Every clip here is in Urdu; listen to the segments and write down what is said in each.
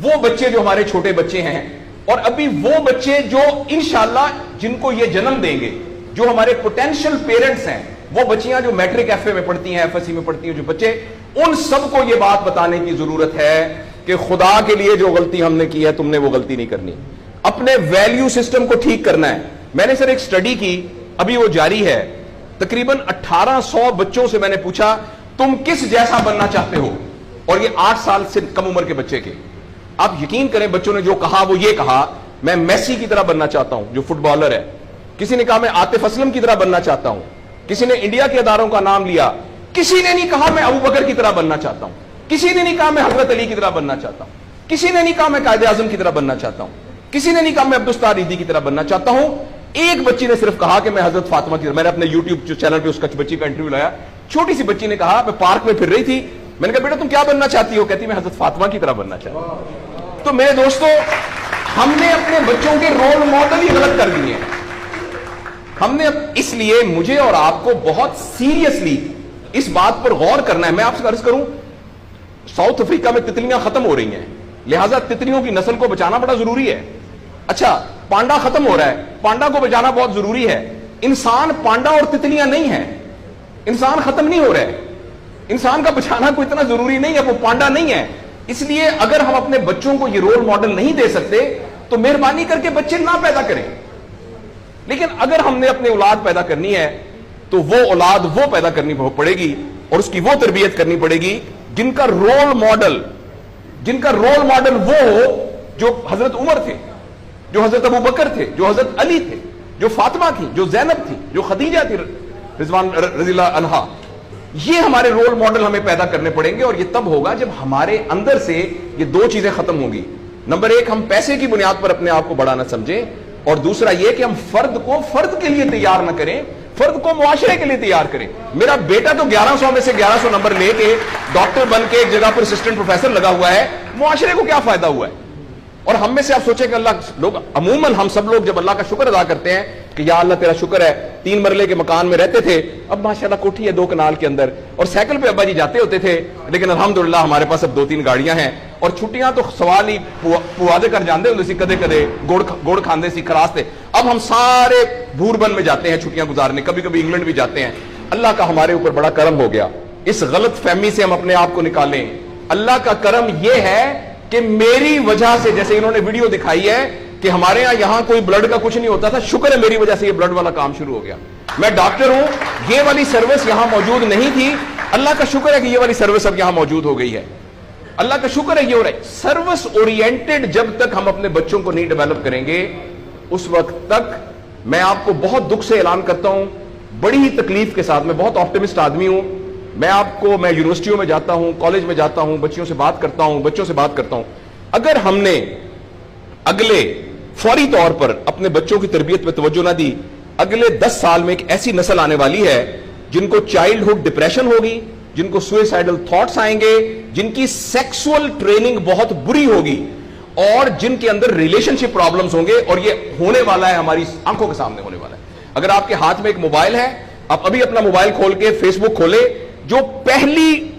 وہ بچے جو ہمارے چھوٹے بچے ہیں اور ابھی وہ بچے جو انشاءاللہ جن کو یہ جنم دیں گے، جو ہمارے پوٹینشل پیرنٹس ہیں، وہ بچیاں جو میٹرک ایف اے میں پڑھتی ہیں، ایف ایس سی میں پڑھتی ہیں، جو بچے، ان سب کو یہ بات بتانے کی ضرورت ہے کہ خدا کے لیے جو غلطی ہم نے کی ہے تم نے وہ غلطی نہیں کرنی، اپنے ویلیو سسٹم کو ٹھیک کرنا ہے۔ میں نے سر ایک سٹڈی کی، ابھی وہ جاری ہے، تقریباً 1800 بچوں سے میں نے پوچھا تم کس جیسا بننا چاہتے ہو، اور یہ 8 سال سے کم عمر کے بچے کے۔ آپ یقین کریں بچوں نے جو کہا وہ یہ کہا میں میسی کی طرح بننا چاہتا ہوں جو فٹ بالر ہے، کسی نے کہا میں عاطف اسلم کی طرح بننا چاہتا ہوں، کسی نے انڈیا کے اداروں کا نام لیا، کسی نے نہیں کہا میں ابو بکر کی طرح بننا چاہتا ہوں، کسی نے نہیں کہا میں حضرت علی کی طرح بننا چاہتا ہوں، کسی نے نہیں کہا میں قائد اعظم کی طرح بننا چاہتا ہوں، کسی نے نہیں کہا میں عبدالستار ایدھی کی طرح بننا چاہتا ہوں۔ ایک بچی نے صرف کہا کہ میں حضرت فاطمہ کی طرح۔ میں نے اپنے یوٹیوب چینل پہ اس بچی کا انٹرویو لایا، چھوٹی سی بچی نے کہا میں پارک میں پھر رہی تھی، میں نے کہا بیٹا تم کیا بننا چاہتی ہو؟ کہتی میں حضرت فاطمہ کی طرح بننا چاہتی ہوں۔ تو میرے دوستو، ہم نے اپنے بچوں کے رول ماڈل ہی غلط کر دیے ہیں۔ ہم نے اس لیے مجھے اور آپ کو بہت سیریسلی اس بات پر غور کرنا ہے۔ میں آپ سے عرض کروں، ساؤتھ افریقہ میں تتلیاں ختم ہو رہی ہیں، لہٰذا تتلیوں کی نسل کو بچانا بڑا ضروری ہے۔ اچھا، پانڈا ختم ہو رہا ہے، پانڈا کو بچانا بہت ضروری ہے۔ انسان پانڈا اور تتلیاں نہیں ہیں، انسان ختم نہیں ہو رہا ہے، انسان کا بچانا کوئی اتنا ضروری نہیں ہے، وہ پانڈا نہیں ہے۔ اس لیے اگر ہم اپنے بچوں کو یہ رول ماڈل نہیں دے سکتے تو مہربانی کر کے بچے نہ پیدا کریں، لیکن اگر ہم نے اپنی اولاد پیدا کرنی ہے تو وہ اولاد وہ پیدا کرنی پڑے گی اور اس کی وہ تربیت کرنی پڑے گی جن کا رول ماڈل وہ ہو جو حضرت عمر تھے، جو حضرت ابو بکر تھے، جو حضرت علی تھے، جو فاطمہ تھی، جو زینب تھی، جو خدیجہ تھی رضوان رضی اللہ عنہا۔ یہ ہمارے رول ماڈل ہمیں پیدا کرنے پڑیں گے، اور یہ تب ہوگا جب ہمارے اندر سے یہ دو چیزیں ختم ہوں گی۔ نمبر ایک، ہم پیسے کی بنیاد پر اپنے آپ کو بڑا نہ سمجھیں، اور دوسرا یہ کہ ہم فرد کو فرد کے لیے تیار نہ کریں، فرد کو معاشرے کے لیے تیار کریں۔ میرا بیٹا تو 1100 میں سے 1100 نمبر لے کے ڈاکٹر بن کے ایک جگہ پر اسسٹنٹ پروفیسر لگا ہوا ہے، معاشرے کو کیا فائدہ ہوا ہے؟ اور ہم میں سے آپ سوچیں کہ عموماً ہم سب لوگ جب اللہ کا شکر ادا کرتے ہیں کہ یا اللہ تیرا شکر ہے، 3 مرلے کے مکان میں رہتے تھے، اب ماشاءاللہ کوٹھی ہے 2 کنال کے اندر، اور سائیکل پہ ابا جی جاتے ہوتے تھے، لیکن الحمدللہ ہمارے پاس اب 2-3 گاڑیاں ہیں، اور چھٹیاں تو سوال ہی پوادے کر جاندے ہوتے سی، کدے کدے گوڑ کھاندے سی کھراستے۔ اب ہم سارے بھوربن میں جاتے ہیں چھٹیاں گزارنے، کبھی کبھی انگلینڈ بھی جاتے ہیں۔ اللہ کا ہمارے اوپر بڑا کرم ہو گیا، اس غلط فہمی سے ہم اپنے آپ کو نکالیں۔ اللہ کا کرم یہ ہے کہ میری وجہ سے، جیسے انہوں نے ویڈیو دکھائی ہے کہ ہمارے یہاں کوئی بلڈ کا کچھ نہیں ہوتا تھا، شکر ہے میری وجہ سے یہ بلڈ والا کام شروع ہو گیا۔ میں ڈاکٹر ہوں، یہ والی سروس یہاں موجود نہیں تھی، اللہ کا شکر ہے کہ یہ والی سروس اب یہاں موجود ہو گئی ہے۔ اللہ کا شکر ہے یہ ہو رہا ہے۔ سروس اورینٹڈ جب تک ہم اپنے بچوں کو نہیں ڈیولپ کریں گے، اس وقت تک میں آپ کو بہت دکھ سے اعلان کرتا ہوں، بڑی ہی تکلیف کے ساتھ، میں بہت آپٹمسٹ آدمی ہوں، میں یونیورسٹیوں میں جاتا ہوں، کالج میں جاتا ہوں، بچوں سے بات کرتا ہوں، اگر ہم نے اگلے فوری طور پر اپنے بچوں کی تربیت پہ توجہ نہ دی، اگلے 10 سال میں ایک ایسی نسل آنے والی ہے جن کو چائلڈہڈ ڈپریشن ہوگی، جن کو سوئسائڈل تھاٹس آئیں گے، جن کی سیکسول ٹریننگ بہت بری ہوگی، اور جن کے اندر ریلیشن شپ پرابلمز ہوں گے، اور یہ ہونے والا ہے، ہماری آنکھوں کے سامنے ہونے والا ہے۔ اگر آپ کے ہاتھ میں ایک موبائل ہے، آپ ابھی اپنا موبائل کھول کے فیس بک کھولے، جو پہلی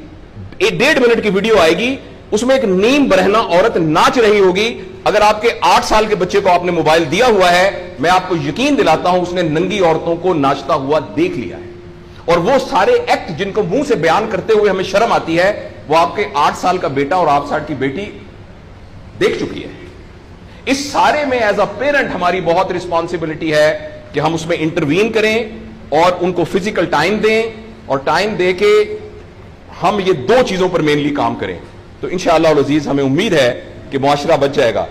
1.5 منٹ کی ویڈیو آئے گی اس میں ایک نیم برہنہ عورت ناچ رہی ہوگی۔ اگر آپ کے 8 سال کے بچے کو آپ نے موبائل دیا ہوا ہے، میں آپ کو یقین دلاتا ہوں اس نے ننگی عورتوں کو ناچتا ہوا دیکھ لیا ہے، اور وہ سارے ایکٹ جن کو منہ سے بیان کرتے ہوئے ہمیں شرم آتی ہے، وہ آپ کے 8 سال کا بیٹا اور 8 سال کی بیٹی دیکھ چکی ہے۔ اس سارے میں ایز اے پیرنٹ ہماری بہت رسپانسبلٹی ہے کہ ہم اس میں انٹروین کریں اور ان کو فزیکل ٹائم دیں، اور ٹائم دے کے ہم یہ 2 چیزوں پر مینلی کام کریں، تو انشاءاللہ العزیز ہمیں امید ہے کہ معاشرہ بچ جائے گا۔